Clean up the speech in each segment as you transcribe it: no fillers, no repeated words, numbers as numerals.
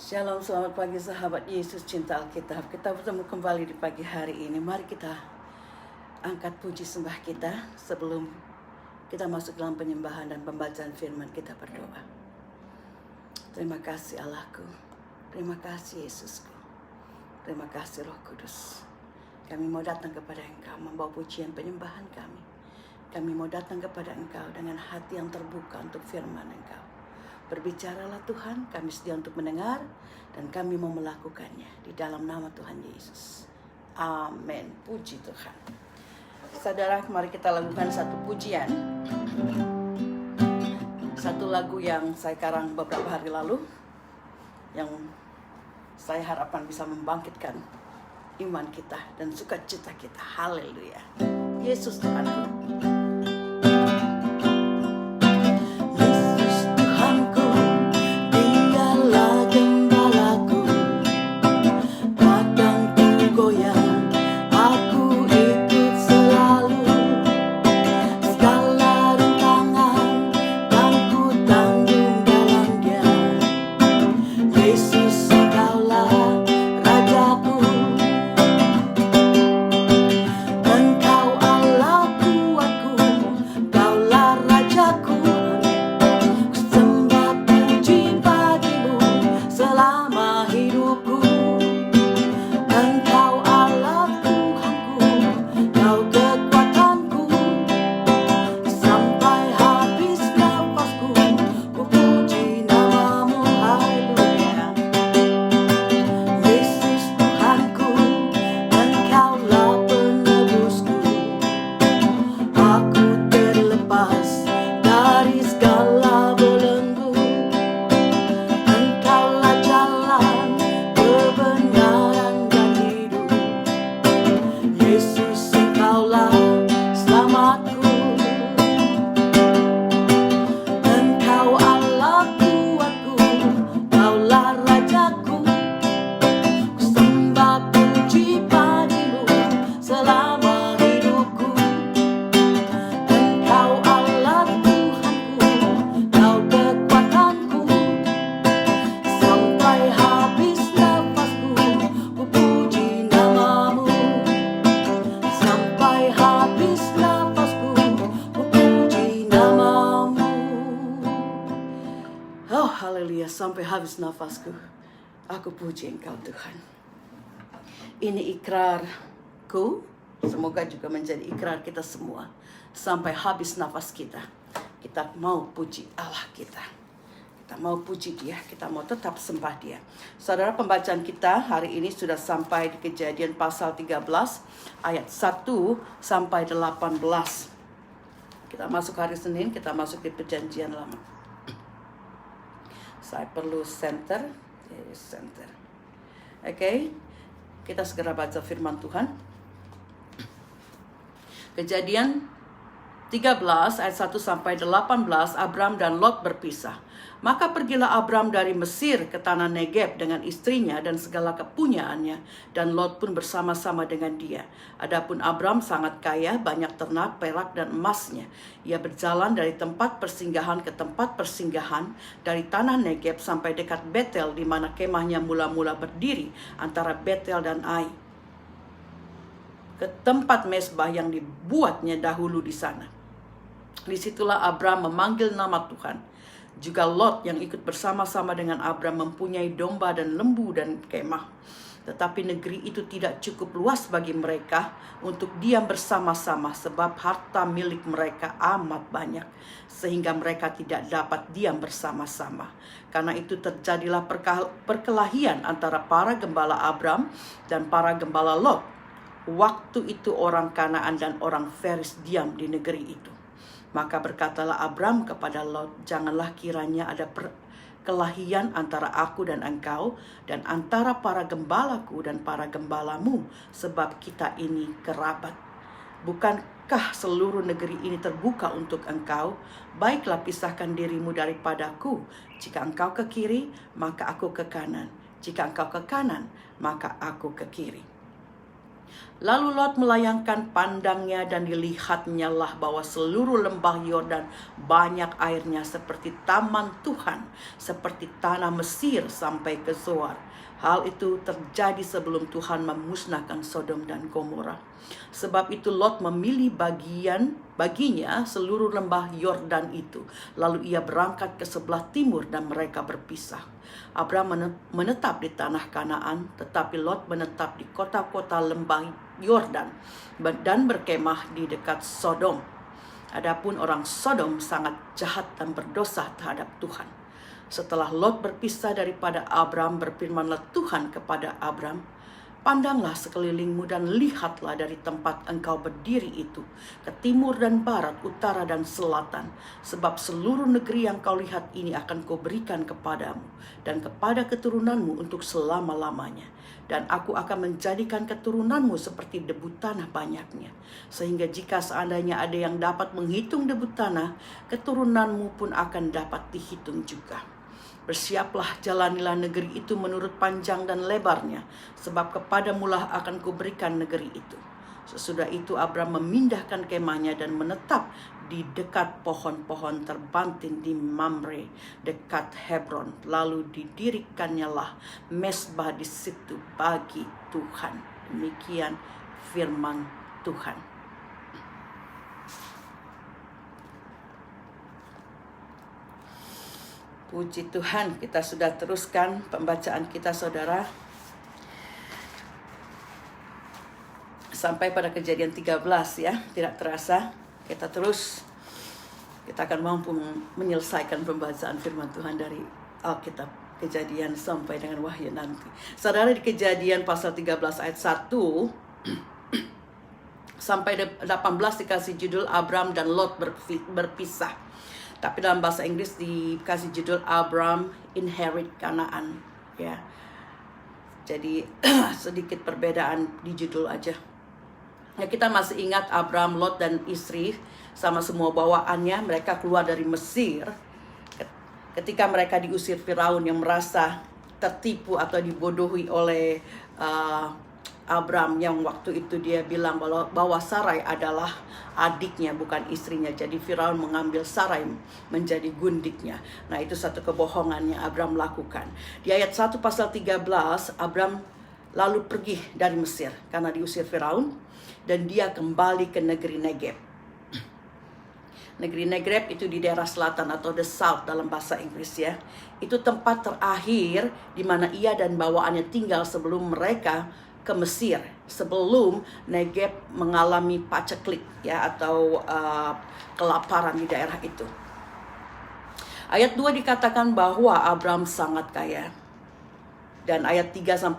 Shalom, selamat pagi sahabat Yesus cinta Alkitab. Kita bertemu kembali di pagi hari ini. Mari kita angkat puji sembah kita sebelum kita masuk dalam penyembahan dan pembacaan firman. Kita berdoa. Terima kasih Allahku, terima kasih Yesusku, terima kasih Roh Kudus. Kami mau datang kepada Engkau membawa pujian penyembahan kami. Kami mau datang kepada Engkau dengan hati yang terbuka untuk firman Engkau. Berbicaralah Tuhan, kami sedia untuk mendengar dan kami mau melakukannya di dalam nama Tuhan Yesus. Amin. Puji Tuhan. Saudara, mari kita lakukan satu pujian. Satu lagu yang saya karang beberapa hari lalu, yang saya harapkan bisa membangkitkan iman kita dan sukacita kita. Haleluya. Yesus Tuhanku. Haleluya, sampai habis nafasku, aku puji Engkau Tuhan. Ini ikrarku, semoga juga menjadi ikrar kita semua. Sampai habis nafas kita, kita mau puji Allah kita. Kita mau puji Dia, kita mau tetap sembah Dia. Saudara, pembacaan kita hari ini sudah sampai di Kejadian pasal 13 ayat 1 sampai 18. Kita masuk hari Senin, kita masuk di Perjanjian Lama. Saya perlu center. Oke. Kita segera baca firman Tuhan. Kejadian 13 ayat 1 sampai 18. Abram dan Lot berpisah. Maka pergilah Abram dari Mesir ke tanah Negeb dengan istrinya dan segala kepunyaannya, dan Lot pun bersama-sama dengan dia. Adapun Abram sangat kaya, banyak ternak, perak dan emasnya. Ia berjalan dari tempat persinggahan ke tempat persinggahan, dari tanah Negeb sampai dekat Betel, di mana kemahnya mula-mula berdiri antara Betel dan Ai, ke tempat mezbah yang dibuatnya dahulu di sana. Disitulah Abram memanggil nama Tuhan. Juga Lot yang ikut bersama-sama dengan Abram mempunyai domba dan lembu dan kemah. Tetapi negeri itu tidak cukup luas bagi mereka untuk diam bersama-sama, sebab harta milik mereka amat banyak, sehingga mereka tidak dapat diam bersama-sama. Karena itu terjadilah perkelahian antara para gembala Abram dan para gembala Lot. Waktu itu orang Kanaan dan orang Feris diam di negeri itu. Maka berkatalah Abram kepada Lot, janganlah kiranya ada perkelahian antara aku dan engkau, dan antara para gembalaku dan para gembalamu, sebab kita ini kerabat. Bukankah seluruh negeri ini terbuka untuk engkau? Baiklah, pisahkan dirimu daripadaku. Jika engkau ke kiri, maka aku ke kanan. Jika engkau ke kanan, maka aku ke kiri. Lalu Lot melayangkan pandangnya dan dilihatnya lah bahwa seluruh lembah Yordan banyak airnya seperti taman Tuhan, seperti tanah Mesir sampai ke Zoar. Hal itu terjadi sebelum Tuhan memusnahkan Sodom dan Gomora. Sebab itu Lot memilih baginya seluruh lembah Yordan itu. Lalu ia berangkat ke sebelah timur dan mereka berpisah. Abram menetap di tanah Kanaan, tetapi Lot menetap di kota-kota lembah Yordan dan berkemah di dekat Sodom. Adapun orang Sodom sangat jahat dan berdosa terhadap Tuhan. Setelah Lot berpisah daripada Abram, berfirmanlah Tuhan kepada Abram, "Pandanglah sekelilingmu dan lihatlah dari tempat engkau berdiri itu, ke timur dan barat, utara dan selatan. Sebab seluruh negeri yang kau lihat ini akan kuberikan kepadamu dan kepada keturunanmu untuk selama-lamanya. Dan aku akan menjadikan keturunanmu seperti debu tanah banyaknya. Sehingga jika seandainya ada yang dapat menghitung debu tanah, keturunanmu pun akan dapat dihitung juga. Bersiaplah, jalanilah negeri itu menurut panjang dan lebarnya, sebab kepadamulah akan kuberikan negeri itu." Sesudah itu Abram memindahkan kemahnya dan menetap di dekat pohon-pohon terbantin di Mamre dekat Hebron. Lalu didirikannya lah mezbah di situ bagi Tuhan. Demikian firman Tuhan. Puji Tuhan, kita sudah teruskan pembacaan kita, saudara, sampai pada Kejadian 13 ya. Tidak terasa kita akan mampu menyelesaikan pembacaan firman Tuhan dari Alkitab Kejadian sampai dengan Wahyu nanti. Saudara, di Kejadian pasal 13 ayat 1 sampai 18 dikasih judul Abram dan Lot berpisah. Tapi dalam bahasa Inggris dikasih judul Abram Inherit Kanaan, ya. Jadi sedikit perbedaan di judul aja. Ya, kita masih ingat Abram, Lot dan istri sama semua bawaannya, mereka keluar dari Mesir. Ketika mereka diusir Firaun yang merasa tertipu atau dibodohi oleh Abram, yang waktu itu dia bilang bahwa Sarai adalah adiknya bukan istrinya. Jadi Firaun mengambil Sarai menjadi gundiknya. Nah, itu satu kebohongan yang Abram lakukan. Di ayat 1 pasal 13, Abram lalu pergi dari Mesir karena diusir Firaun, dan dia kembali ke negeri Negeb. Negeri Negeb itu di daerah selatan atau the south dalam bahasa Inggris ya. Itu tempat terakhir di mana ia dan bawaannya tinggal sebelum mereka ke Mesir, sebelum Negeb mengalami paceklik ya, atau kelaparan di daerah itu. Ayat 2 dikatakan bahwa Abram sangat kaya. Dan ayat 3-5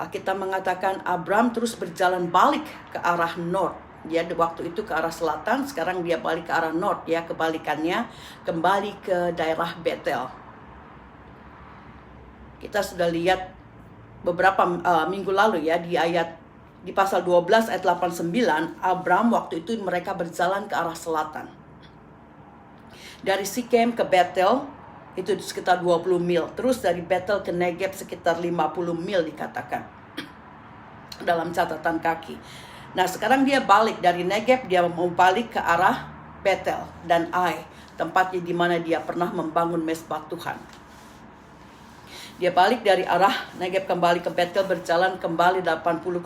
kita mengatakan Abram terus berjalan balik ke arah north. Dia waktu itu ke arah selatan, sekarang dia balik ke arah north ya, kebalikannya, kembali ke daerah Betel. Kita sudah lihat beberapa minggu lalu ya, di pasal 12 ayat 89, Abram waktu itu mereka berjalan ke arah selatan. Dari Sikem ke Betel itu sekitar 20 mil. Terus dari Betel ke Negeb sekitar 50 mil dikatakan dalam catatan kaki. Nah, sekarang dia balik dari Negeb, dia mau balik ke arah Betel dan Ai, tempatnya di mana dia pernah membangun mezbah Tuhan. Dia balik dari arah Negeb kembali ke Betel, berjalan kembali 80,5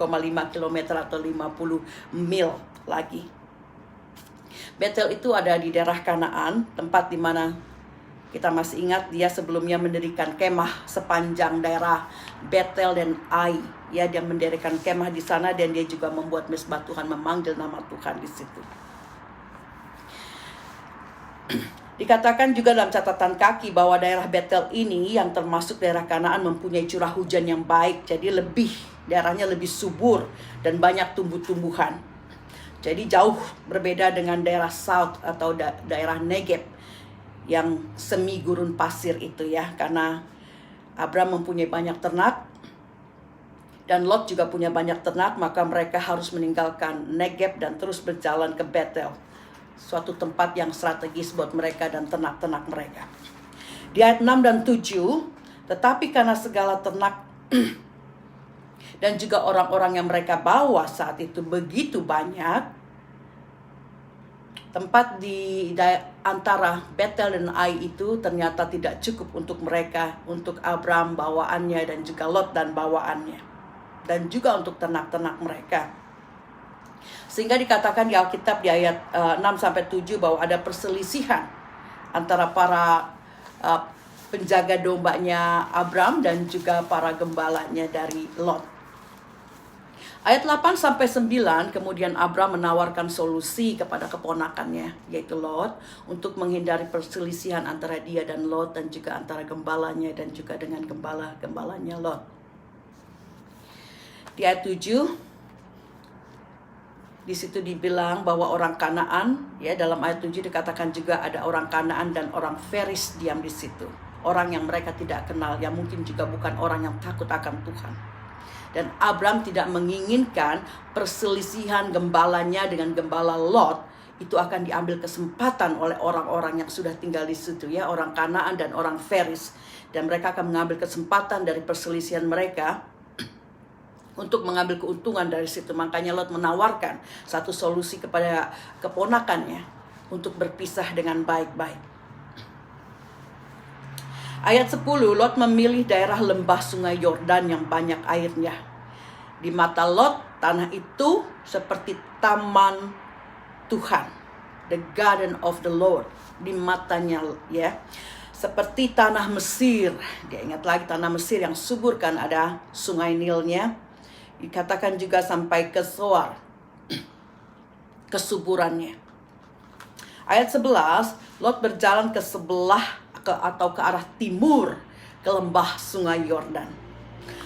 km atau 50 mil lagi. Betel itu ada di daerah Kanaan, tempat di mana kita masih ingat dia sebelumnya mendirikan kemah sepanjang daerah Betel dan Ai. Ya, dia mendirikan kemah di sana dan dia juga membuat mezbah Tuhan, memanggil nama Tuhan di situ. Dikatakan juga dalam catatan kaki bahwa daerah Betel ini yang termasuk daerah Kanaan mempunyai curah hujan yang baik. Jadi daerahnya lebih subur dan banyak tumbuh-tumbuhan. Jadi jauh berbeda dengan daerah South atau daerah Negeb yang semi gurun pasir itu ya. Karena Abram mempunyai banyak ternak dan Lot juga punya banyak ternak, maka mereka harus meninggalkan Negeb dan terus berjalan ke Betel. Suatu tempat yang strategis buat mereka dan ternak-ternak mereka. Di ayat 6 dan 7, tetapi karena segala ternak dan juga orang-orang yang mereka bawa saat itu begitu banyak. Tempat di antara Betel dan Ai itu ternyata tidak cukup untuk mereka, untuk Abram bawaannya dan juga Lot dan bawaannya, dan juga untuk ternak-ternak mereka. Sehingga dikatakan di Alkitab di ayat 6-7 bahwa ada perselisihan antara para penjaga dombanya Abram dan juga para gembalanya dari Lot. Ayat 8-9, kemudian Abram menawarkan solusi kepada keponakannya, yaitu Lot, untuk menghindari perselisihan antara dia dan Lot, dan juga antara gembalanya dan juga dengan gembalanya Lot. Di ayat 7, di situ dibilang bahwa orang Kanaan, ya, dalam ayat 7 dikatakan juga ada orang Kanaan dan orang Feris diam di situ. Orang yang mereka tidak kenal, yang mungkin juga bukan orang yang takut akan Tuhan. Dan Abram tidak menginginkan perselisihan gembalanya dengan gembala Lot itu akan diambil kesempatan oleh orang-orang yang sudah tinggal di situ, ya, orang Kanaan dan orang Feris. Dan mereka akan mengambil kesempatan dari perselisihan mereka untuk mengambil keuntungan dari situ. Makanya Lot menawarkan satu solusi kepada keponakannya untuk berpisah dengan baik-baik. Ayat 10, Lot memilih daerah lembah sungai Yordan yang banyak airnya. Di mata Lot, tanah itu seperti taman Tuhan, the garden of the Lord. Di matanya, ya, seperti tanah Mesir. Dia ingat lagi tanah Mesir yang subur, kan ada sungai Nilnya. Dikatakan juga sampai ke Zoar, kesuburannya. Ayat 11, Lot berjalan ke sebelah atau ke arah timur ke lembah sungai Yordan.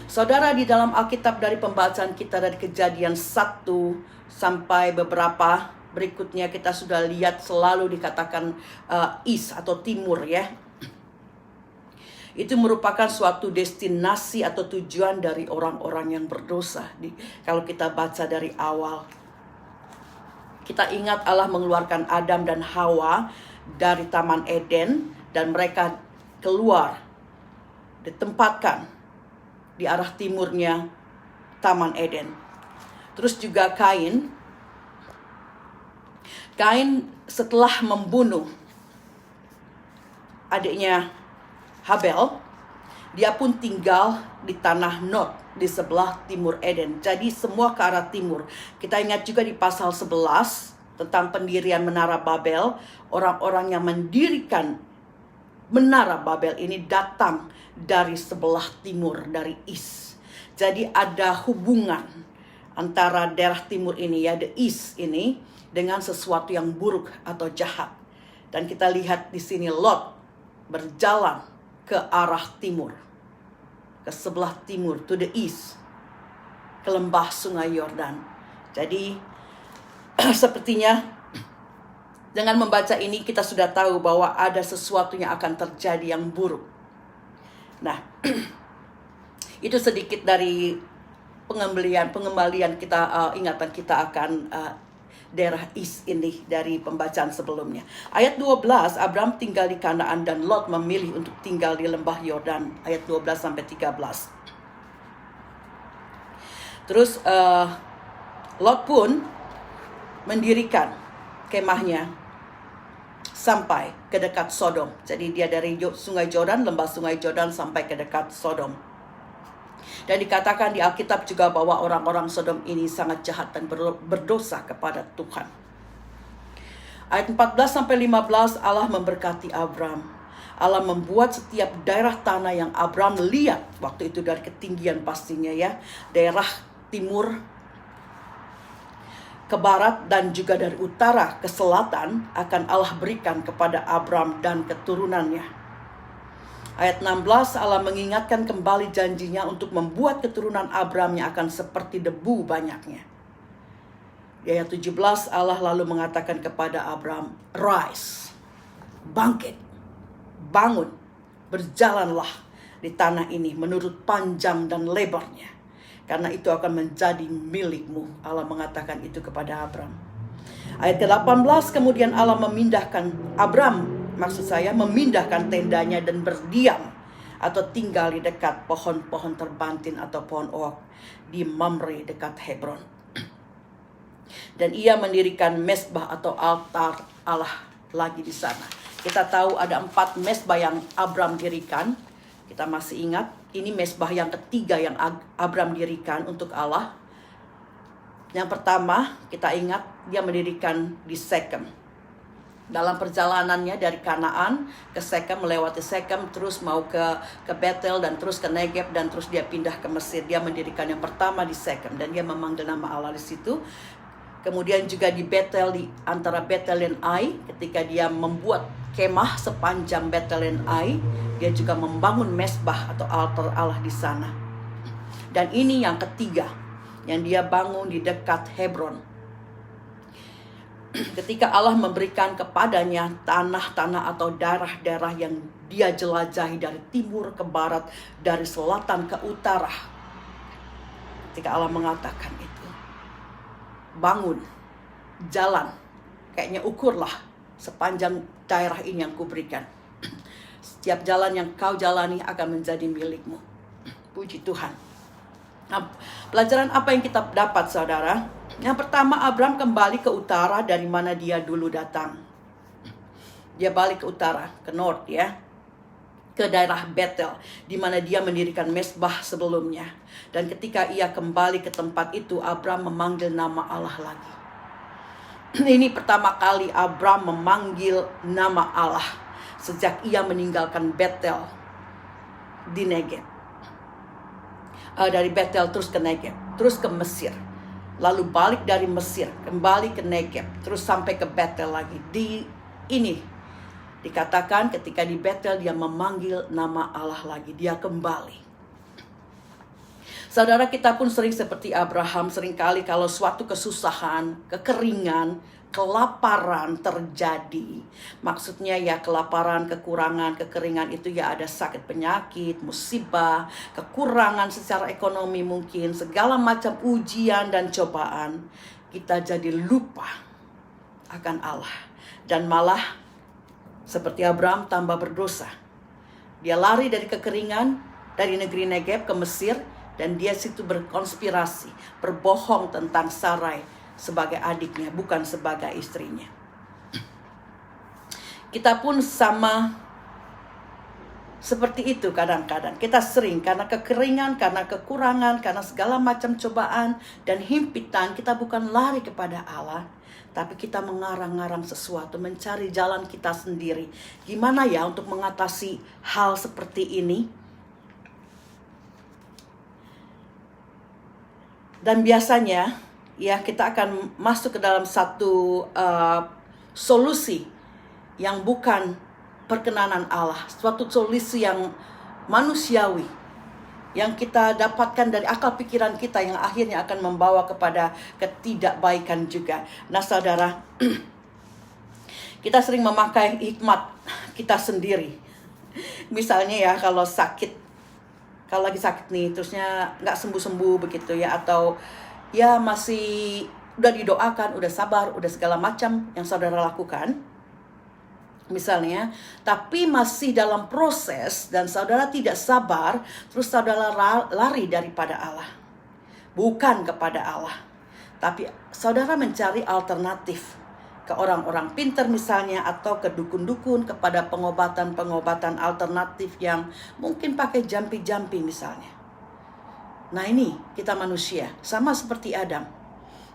Saudara, di dalam Alkitab dari pembacaan kita dari Kejadian 1 sampai beberapa berikutnya kita sudah lihat selalu dikatakan east atau timur, ya. Itu merupakan suatu destinasi atau tujuan dari orang-orang yang berdosa. Kalau kita baca dari awal, kita ingat Allah mengeluarkan Adam dan Hawa dari Taman Eden, dan mereka keluar, ditempatkan di arah timurnya Taman Eden. Terus juga Kain setelah membunuh adiknya Habel, dia pun tinggal di tanah Nod di sebelah timur Eden. Jadi semua ke arah timur. Kita ingat juga di pasal 11 tentang pendirian Menara Babel. Orang-orang yang mendirikan Menara Babel ini datang dari sebelah timur, dari east. Jadi ada hubungan antara daerah timur ini, ya, the east ini, dengan sesuatu yang buruk atau jahat. Dan kita lihat di sini Lot berjalan ke arah timur, ke sebelah timur, to the east, ke lembah sungai Yordan. Jadi sepertinya dengan membaca ini kita sudah tahu bahwa ada sesuatu yang akan terjadi yang buruk. Nah, itu sedikit dari pengembalian kita, ingatan kita akan daerah east ini dari pembacaan sebelumnya. Ayat 12, Abram tinggal di Kanaan dan Lot memilih untuk tinggal di lembah Yordan. Ayat 12-13. Terus Lot pun mendirikan kemahnya sampai ke dekat Sodom. Jadi dia dari sungai Jordan, lembah sungai Jordan, sampai ke dekat Sodom. Dan dikatakan di Alkitab juga bahwa orang-orang Sodom ini sangat jahat dan berdosa kepada Tuhan. Ayat 14-15, Allah memberkati Abram. Allah membuat setiap daerah tanah yang Abram lihat waktu itu dari ketinggian pastinya, ya, daerah timur ke barat dan juga dari utara ke selatan akan Allah berikan kepada Abram dan keturunannya. Ayat 16, Allah mengingatkan kembali janjinya untuk membuat keturunan Abram yang akan seperti debu banyaknya. Di ayat 17, Allah lalu mengatakan kepada Abram, "Rise, bangkit, bangun, berjalanlah di tanah ini menurut panjang dan lebarnya, karena itu akan menjadi milikmu." Allah mengatakan itu kepada Abram. Ayat ke-18, kemudian Allah memindahkan tendanya dan berdiam atau tinggal di dekat pohon-pohon terbantin atau pohon oak di Mamre dekat Hebron. Dan ia mendirikan mesbah atau altar Allah lagi di sana. Kita tahu ada 4 mesbah yang Abram dirikan. Kita masih ingat, ini mesbah yang ketiga yang Abram dirikan untuk Allah. Yang pertama, kita ingat dia mendirikan di Sekem. Dalam perjalanannya dari Kanaan ke Sekem, melewati Sekem, terus mau ke Betel, dan terus ke Negeb, dan terus dia pindah ke Mesir. Dia mendirikan yang pertama di Sekem, dan dia memanggil nama Allah di situ. Kemudian juga di Betel, di antara Betel dan Ai, ketika dia membuat kemah sepanjang Betel dan Ai, dia juga membangun mesbah atau altar Allah di sana. Dan ini yang ketiga, yang dia bangun di dekat Hebron. Ketika Allah memberikan kepadanya tanah-tanah atau daerah-daerah yang dia jelajahi dari timur ke barat, dari selatan ke utara. Ketika Allah mengatakan itu, bangun, jalan, kayaknya ukurlah sepanjang daerah ini yang kuberikan. Setiap jalan yang kau jalani akan menjadi milikmu. Puji Tuhan. Nah, pelajaran apa yang kita dapat, saudara? Yang pertama, Abram kembali ke utara dari mana dia dulu datang. Dia balik ke utara, ke north ya, ke daerah Betel, di mana dia mendirikan mesbah sebelumnya. Dan ketika ia kembali ke tempat itu, Abram memanggil nama Allah lagi. Ini pertama kali Abram memanggil nama Allah sejak ia meninggalkan Betel di Negeb. Dari Betel terus ke Negeb, terus ke Mesir, lalu balik dari Mesir kembali ke Negeb, terus sampai ke Betel lagi. Di ini dikatakan ketika di Betel dia memanggil nama Allah lagi, dia kembali. Saudara, kita pun sering seperti Abraham, seringkali kalau suatu kesusahan, kekeringan, kelaparan terjadi. Maksudnya ya kelaparan, kekurangan, kekeringan itu ya ada sakit penyakit, musibah, kekurangan secara ekonomi mungkin, segala macam ujian dan cobaan. Kita jadi lupa akan Allah. Dan malah seperti Abraham tambah berdosa. Dia lari dari kekeringan, dari negeri Negeb ke Mesir, dan dia situ berkonspirasi, berbohong tentang Sarai sebagai adiknya, bukan sebagai istrinya. Kita pun sama seperti itu kadang-kadang. Kita sering karena kekeringan, karena kekurangan, karena segala macam cobaan dan himpitan, kita bukan lari kepada Allah, tapi kita mengarang-arang sesuatu, mencari jalan kita sendiri. Gimana ya untuk mengatasi hal seperti ini? Dan biasanya ya kita akan masuk ke dalam satu solusi yang bukan perkenanan Allah, suatu solusi yang manusiawi, yang kita dapatkan dari akal pikiran kita, yang akhirnya akan membawa kepada ketidakbaikan juga. Nah saudara, kita sering memakai hikmat kita sendiri. Misalnya ya kalau lagi sakit nih, terusnya nggak sembuh-sembuh begitu ya, atau ya masih udah didoakan, udah sabar, udah segala macam yang saudara lakukan misalnya, tapi masih dalam proses dan saudara tidak sabar, terus saudara lari daripada Allah, bukan kepada Allah, tapi saudara mencari alternatif ke orang-orang pintar misalnya, atau ke dukun-dukun, kepada pengobatan-pengobatan alternatif yang mungkin pakai jampi-jampi misalnya. Nah ini kita manusia, sama seperti Adam.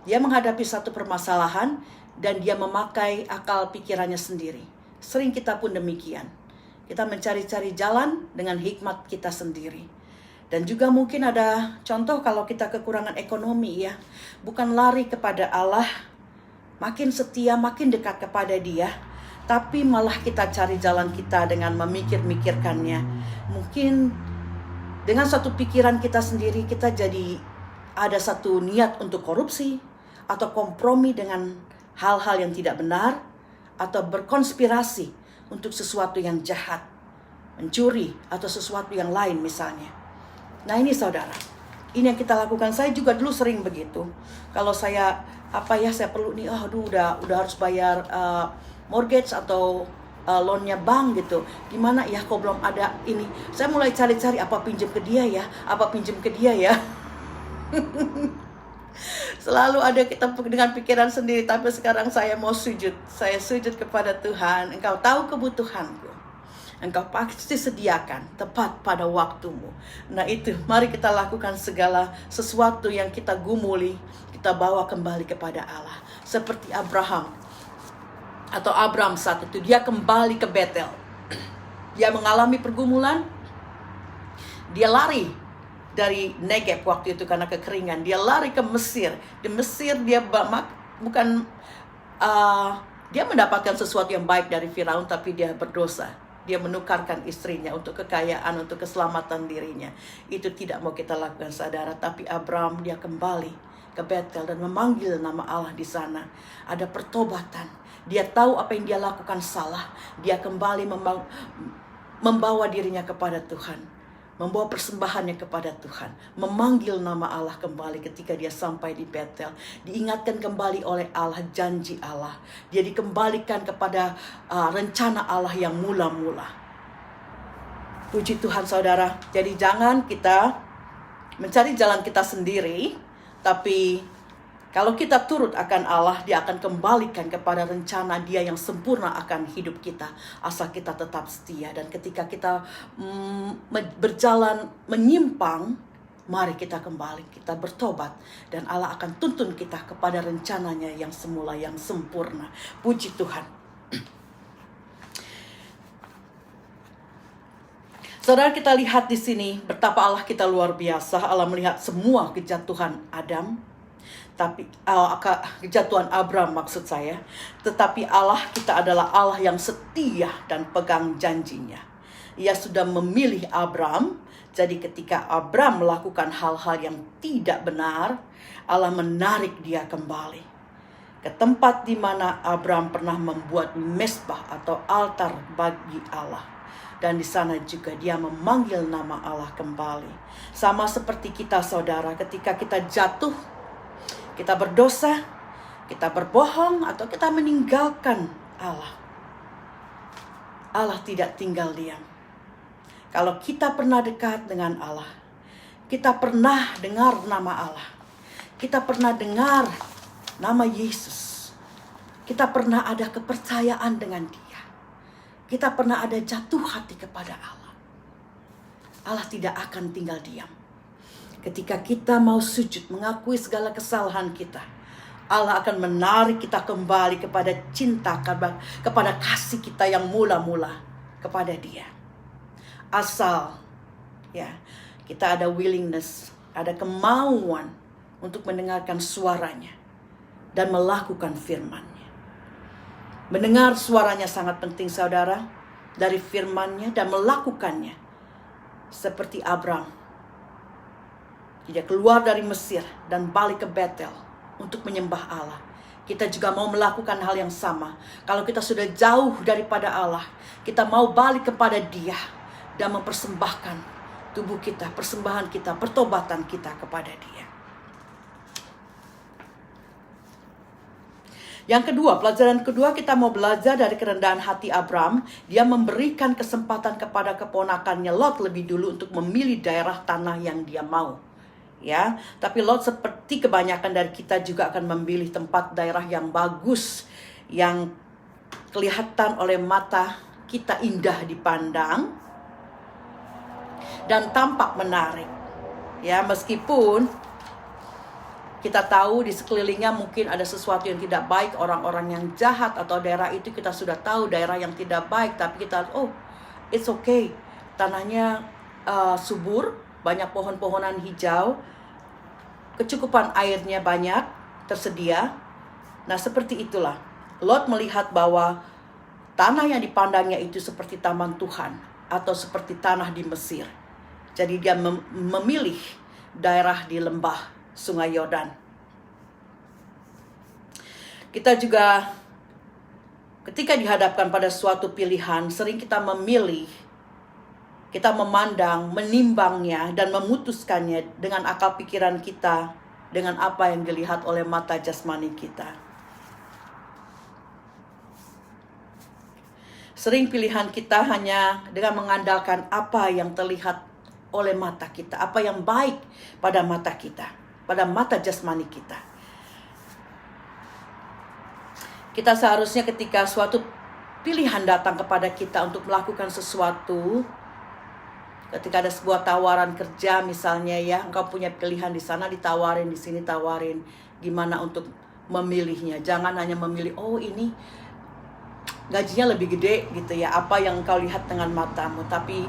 Dia menghadapi satu permasalahan dan dia memakai akal pikirannya sendiri. Sering kita pun demikian. Kita mencari-cari jalan dengan hikmat kita sendiri. Dan juga mungkin ada contoh kalau kita kekurangan ekonomi ya, bukan lari kepada Allah, makin setia, makin dekat kepada Dia, tapi malah kita cari jalan kita dengan memikir-mikirkannya. Mungkin dengan satu pikiran kita sendiri, kita jadi ada satu niat untuk korupsi, atau kompromi dengan hal-hal yang tidak benar, atau berkonspirasi untuk sesuatu yang jahat, mencuri, atau sesuatu yang lain misalnya. Nah ini saudara, ini yang kita lakukan. Saya juga dulu sering begitu. Kalau saya saya perlu nih, udah harus bayar mortgage atau loannya bank gitu. Gimana ya kok belum ada ini. Saya mulai cari-cari apa pinjam ke dia ya, apa pinjam ke dia ya. Selalu ada kita dengan pikiran sendiri, tapi sekarang saya mau sujud. Saya sujud kepada Tuhan. Engkau tahu kebutuhanku. Engkau pasti sediakan tepat pada waktumu. Nah itu, mari kita lakukan segala sesuatu yang kita gumuli, kita bawa kembali kepada Allah. Seperti Abraham atau Abram saat itu, dia kembali ke Betel. Dia mengalami pergumulan, dia lari dari Negeb waktu itu karena kekeringan. Dia lari ke Mesir. Di Mesir dia dia mendapatkan sesuatu yang baik dari Firaun, tapi dia berdosa. Dia menukarkan istrinya untuk kekayaan, untuk keselamatan dirinya. Itu tidak mau kita lakukan, saudara. Tapi Abram dia kembali ke Betel dan memanggil nama Allah di sana. Ada pertobatan. Dia tahu apa yang dia lakukan salah. Dia kembali membawa dirinya kepada Tuhan. Membawa persembahannya kepada Tuhan, memanggil nama Allah kembali ketika dia sampai di Betel. Diingatkan kembali oleh Allah, janji Allah. Dia dikembalikan kepada rencana Allah yang mula-mula. Puji Tuhan saudara. Jadi jangan kita mencari jalan kita sendiri, tapi kalau kita turut akan Allah, dia akan kembalikan kepada rencana dia yang sempurna akan hidup kita. Asal kita tetap setia. Dan ketika kita berjalan menyimpang, mari kita kembali, kita bertobat. Dan Allah akan tuntun kita kepada rencananya yang semula, yang sempurna. Puji Tuhan. Saudara, kita lihat di sini betapa Allah kita luar biasa. Allah melihat semua kejatuhan Adam. Tapi kejatuhan Abram maksud saya. Tetapi Allah kita adalah Allah yang setia dan pegang janjinya. Ia sudah memilih Abram. Jadi ketika Abram melakukan hal-hal yang tidak benar, Allah menarik dia kembali ke tempat di mana Abram pernah membuat mezbah atau altar bagi Allah. Dan di sana juga dia memanggil nama Allah kembali. Sama seperti kita saudara, ketika kita jatuh, kita berdosa, kita berbohong, atau kita meninggalkan Allah. Allah tidak tinggal diam. Kalau kita pernah dekat dengan Allah, kita pernah dengar nama Allah, kita pernah dengar nama Yesus, kita pernah ada kepercayaan dengan Dia, kita pernah ada jatuh hati kepada Allah. Allah tidak akan tinggal diam. Ketika kita mau sujud, mengakui segala kesalahan kita, Allah akan menarik kita kembali kepada cinta, kepada kasih kita yang mula-mula kepada Dia. Asal ya kita ada willingness, ada kemauan untuk mendengarkan suaranya dan melakukan firman-Nya. Mendengar suaranya sangat penting saudara, dari firman-Nya dan melakukannya. Seperti Abram, dia keluar dari Mesir dan balik ke Betel untuk menyembah Allah. Kita juga mau melakukan hal yang sama. Kalau kita sudah jauh daripada Allah, kita mau balik kepada Dia dan mempersembahkan tubuh kita, persembahan kita, pertobatan kita kepada Dia. Yang kedua, pelajaran kedua, kita mau belajar dari kerendahan hati Abram. Dia memberikan kesempatan kepada keponakannya Lot lebih dulu untuk memilih daerah tanah yang dia mau. Ya, tapi Lot seperti kebanyakan dari kita juga akan memilih tempat daerah yang bagus, yang kelihatan oleh mata kita indah dipandang dan tampak menarik. Ya, meskipun kita tahu di sekelilingnya mungkin ada sesuatu yang tidak baik, orang-orang yang jahat, atau daerah itu kita sudah tahu daerah yang tidak baik, tapi kita it's okay, tanahnya subur, banyak pohon-pohonan hijau, kecukupan airnya banyak tersedia. Nah seperti itulah Lot melihat bahwa tanah yang dipandangnya itu seperti taman Tuhan atau seperti tanah di Mesir. Jadi dia memilih daerah di lembah Sungai Yordan. Kita juga ketika dihadapkan pada suatu pilihan, sering kita memilih, kita memandang, menimbangnya dan memutuskannya dengan akal pikiran kita, dengan apa yang dilihat oleh mata jasmani kita. Sering pilihan kita hanya dengan mengandalkan apa yang terlihat oleh mata kita, apa yang baik pada mata kita, pada mata jasmani kita. Kita seharusnya ketika suatu pilihan datang kepada kita untuk melakukan sesuatu, ketika ada sebuah tawaran kerja misalnya ya, engkau punya pilihan di sana ditawarin, di sini tawarin, gimana untuk memilihnya. Jangan hanya memilih, oh ini gajinya lebih gede gitu ya, apa yang engkau lihat dengan matamu. Tapi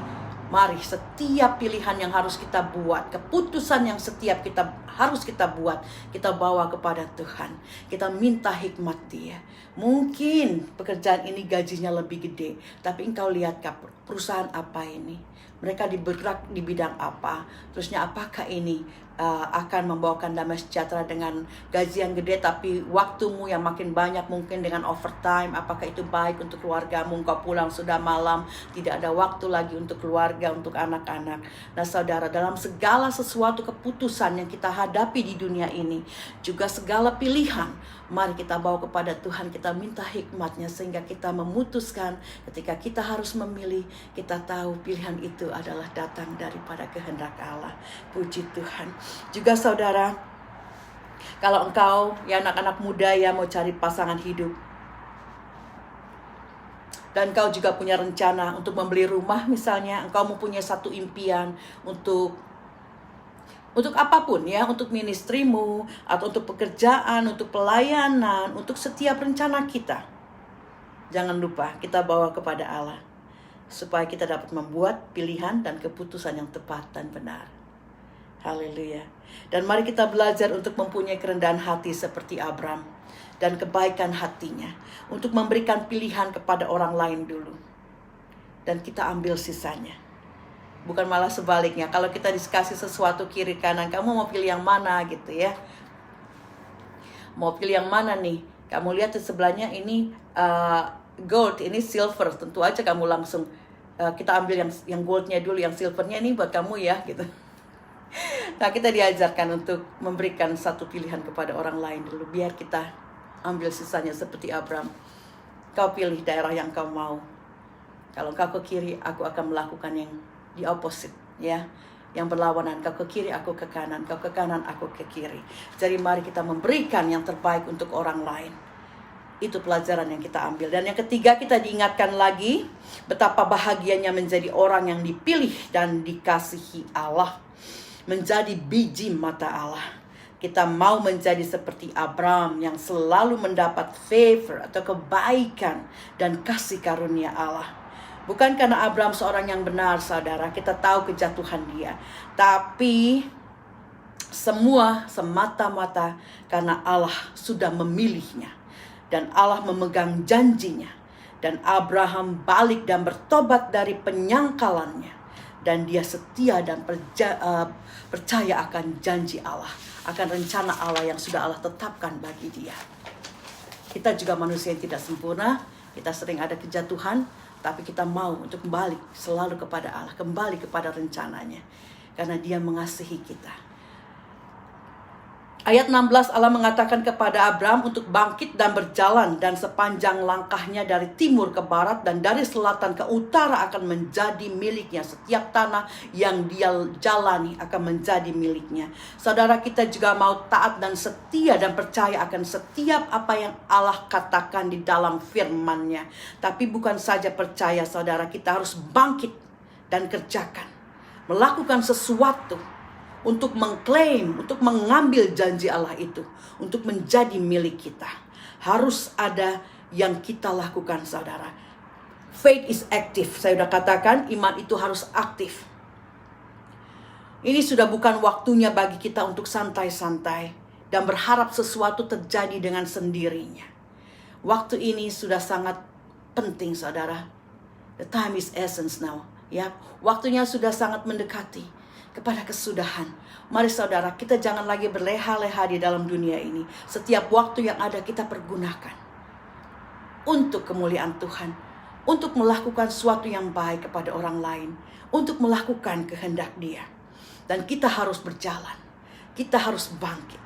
mari setiap pilihan yang harus kita buat, keputusan yang setiap kita harus kita buat, kita bawa kepada Tuhan. Kita minta hikmat Dia. Mungkin pekerjaan ini gajinya lebih gede, tapi engkau lihat perusahaan apa ini? Mereka bergerak di bidang apa? Terusnya apakah ini akan membawakan damai sejahtera dengan gaji yang gede tapi waktumu yang makin banyak mungkin dengan overtime? Apakah itu baik untuk keluargamu? Engkau pulang sudah malam, tidak ada waktu lagi untuk keluarga, untuk anak-anak. Nah saudara, dalam segala sesuatu keputusan yang kita hadapi di dunia ini, juga segala pilihan, mari kita bawa kepada Tuhan, kita minta hikmatnya sehingga kita memutuskan ketika kita harus memilih, kita tahu pilihan itu adalah datang daripada kehendak Allah. Puji Tuhan. Juga saudara, kalau engkau ya anak-anak muda ya mau cari pasangan hidup, dan engkau juga punya rencana untuk membeli rumah misalnya, engkau mempunyai satu impian untuk apapun ya, untuk ministrimu, atau untuk pekerjaan, untuk pelayanan, untuk setiap rencana kita. Jangan lupa kita bawa kepada Allah, supaya kita dapat membuat pilihan dan keputusan yang tepat dan benar. Haleluya. Dan mari kita belajar untuk mempunyai kerendahan hati seperti Abram, dan kebaikan hatinya, untuk memberikan pilihan kepada orang lain dulu, dan kita ambil sisanya. Bukan malah sebaliknya, kalau kita dikasih sesuatu kiri kanan, kamu mau pilih yang mana gitu ya. Mau pilih yang mana nih? Kamu lihat di sebelahnya ini gold, ini silver. Tentu aja kamu langsung kita ambil yang goldnya dulu, yang silvernya ini buat kamu ya gitu. Nah kita diajarkan untuk memberikan satu pilihan kepada orang lain dulu, biar kita ambil sisanya seperti Abram. Kau pilih daerah yang kau mau. Kalau kau ke kiri, aku akan melakukan yang di opposite ya, yang berlawanan. Kau ke kiri, aku ke kanan. Kau ke kanan, aku ke kiri. Jadi mari kita memberikan yang terbaik untuk orang lain. Itu pelajaran yang kita ambil. Dan yang ketiga, kita diingatkan lagi betapa bahagianya menjadi orang yang dipilih dan dikasihi Allah, menjadi biji mata Allah. Kita mau menjadi seperti Abram yang selalu mendapat favor atau kebaikan dan kasih karunia Allah. Bukan karena Abram seorang yang benar, saudara, kita tahu kejatuhan dia, tapi semua semata-mata karena Allah sudah memilihnya, dan Allah memegang janjinya, dan Abraham balik dan bertobat dari penyangkalannya, dan dia setia dan percaya akan janji Allah, akan rencana Allah yang sudah Allah tetapkan bagi dia. Kita juga manusia yang tidak sempurna, kita sering ada kejatuhan, tapi kita mau untuk kembali selalu kepada Allah, kembali kepada rencananya, karena Dia mengasihi kita. Ayat 16, Allah mengatakan kepada Abram untuk bangkit dan berjalan, dan sepanjang langkahnya dari timur ke barat dan dari selatan ke utara akan menjadi miliknya. Setiap tanah yang dia jalani akan menjadi miliknya. Saudara, kita juga mau taat dan setia dan percaya akan setiap apa yang Allah katakan di dalam firman-Nya. Tapi bukan saja percaya, saudara, kita harus bangkit dan kerjakan, melakukan sesuatu untuk mengklaim, untuk mengambil janji Allah itu, untuk menjadi milik kita. Harus ada yang kita lakukan, saudara. Faith is active. Saya sudah katakan, iman itu harus aktif. Ini sudah bukan waktunya bagi kita untuk santai-santai dan berharap sesuatu terjadi dengan sendirinya. Waktu ini sudah sangat penting, saudara. The time is essence now. Ya, waktunya sudah sangat mendekati kepada kesudahan. Mari saudara, kita jangan lagi berleha-leha di dalam dunia ini. Setiap waktu yang ada kita pergunakan untuk kemuliaan Tuhan, untuk melakukan sesuatu yang baik kepada orang lain, untuk melakukan kehendak Dia. Dan kita harus berjalan, kita harus bangkit.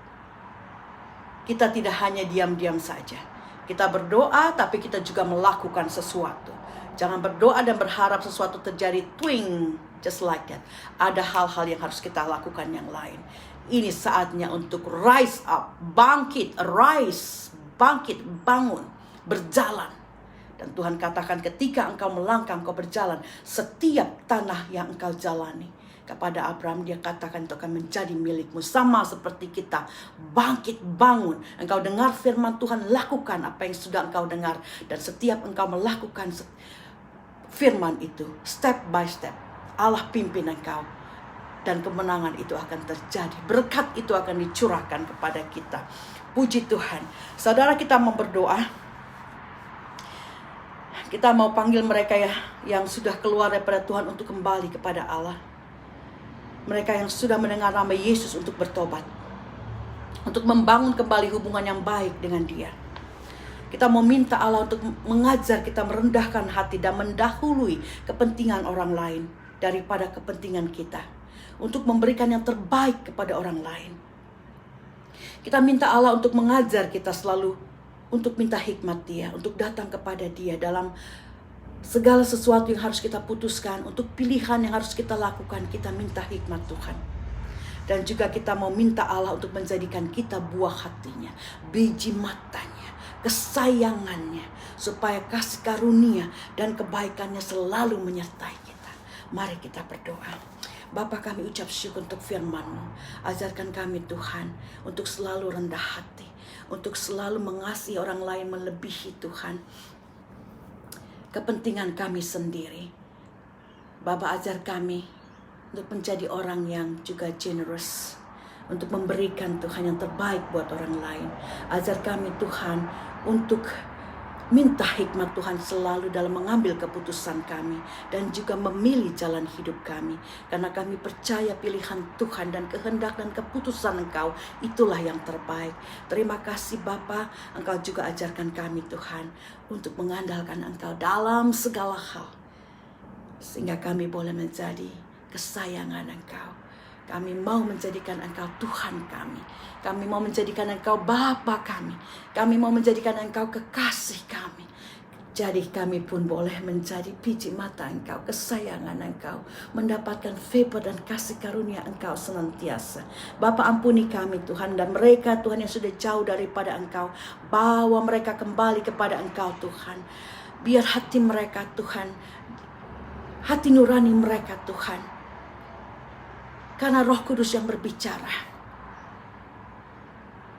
Kita tidak hanya diam-diam saja. Kita berdoa, tapi kita juga melakukan sesuatu. Jangan berdoa dan berharap sesuatu terjadi twing, just like that. Ada hal-hal yang harus kita lakukan yang lain. Ini saatnya untuk rise up, bangkit, rise, bangkit, bangun, berjalan. Dan Tuhan katakan ketika engkau melangkah, engkau berjalan, setiap tanah yang engkau jalani. Kepada Abraham dia katakan itu akan menjadi milikmu. Sama seperti kita, bangkit, bangun. Engkau dengar firman Tuhan, lakukan apa yang sudah engkau dengar. Dan setiap engkau melakukan firman itu, step by step, Allah pimpin engkau. Dan kemenangan itu akan terjadi. Berkat itu akan dicurahkan kepada kita. Puji Tuhan. Saudara, kita mau berdoa. Kita mau panggil mereka yang sudah keluar daripada Tuhan untuk kembali kepada Allah. Mereka yang sudah mendengar nama Yesus untuk bertobat. Untuk membangun kembali hubungan yang baik dengan Dia. Kita mau minta Allah untuk mengajar kita merendahkan hati dan mendahului kepentingan orang lain daripada kepentingan kita. Untuk memberikan yang terbaik kepada orang lain. Kita minta Allah untuk mengajar kita selalu untuk minta hikmat Dia, untuk datang kepada Dia dalam segala sesuatu yang harus kita putuskan, untuk pilihan yang harus kita lakukan, kita minta hikmat Tuhan. Dan juga kita mau minta Allah untuk menjadikan kita buah hatinya, biji matanya, kesayangannya, supaya kasih karunia dan kebaikannya selalu menyertai kita. Mari kita berdoa. Bapa, kami ucap syukur untuk firman-Mu. Ajarkan kami Tuhan untuk selalu rendah hati, untuk selalu mengasihi orang lain melebihi Tuhan kepentingan kami sendiri. Bapa, ajar kami untuk menjadi orang yang juga generous, untuk memberikan Tuhan yang terbaik buat orang lain. Ajar kami Tuhan untuk minta hikmat Tuhan selalu dalam mengambil keputusan kami dan juga memilih jalan hidup kami. Karena kami percaya pilihan Tuhan dan kehendak dan keputusan Engkau itulah yang terbaik. Terima kasih Bapa, Engkau juga ajarkan kami Tuhan untuk mengandalkan Engkau dalam segala hal. Sehingga kami boleh menjadi kesayangan Engkau. Kami mau menjadikan Engkau Tuhan kami. Kami mau menjadikan Engkau Bapa kami. Kami mau menjadikan Engkau kekasih kami. Jadi kami pun boleh menjadi biji mata Engkau, kesayangan Engkau, mendapatkan favor dan kasih karunia Engkau senantiasa. Bapa, ampuni kami Tuhan, dan mereka Tuhan yang sudah jauh daripada Engkau, bawa mereka kembali kepada Engkau Tuhan. Biar hati mereka Tuhan, hati nurani mereka Tuhan, karena Roh Kudus yang berbicara,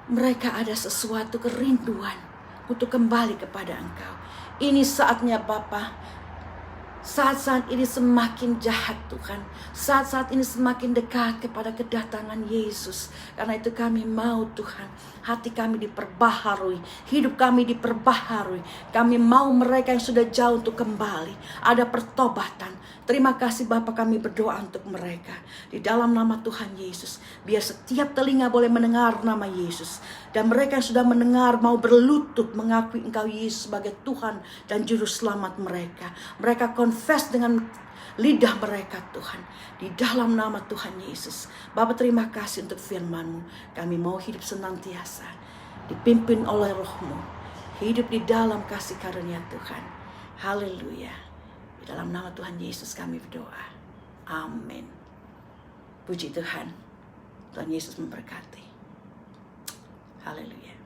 mereka ada sesuatu kerinduan untuk kembali kepada Engkau. Ini saatnya Bapa. Saat-saat ini semakin jahat Tuhan. Saat-saat ini semakin dekat kepada kedatangan Yesus. Karena itu kami mau Tuhan, hati kami diperbaharui, hidup kami diperbaharui. Kami mau mereka yang sudah jauh untuk kembali. Ada pertobatan. Terima kasih Bapa, kami berdoa untuk mereka. Di dalam nama Tuhan Yesus. Biar setiap telinga boleh mendengar nama Yesus. Dan mereka yang sudah mendengar mau berlutut mengakui Engkau Yesus sebagai Tuhan dan Juru Selamat mereka. Mereka confess dengan lidah mereka Tuhan. Di dalam nama Tuhan Yesus. Bapa, terima kasih untuk firman-Mu. Kami mau hidup senantiasa dipimpin oleh Roh-Mu. Hidup di dalam kasih karunia Tuhan. Haleluya. Di dalam nama Tuhan Yesus kami berdoa. Amin. Puji Tuhan. Tuhan Yesus memberkati. Haleluya.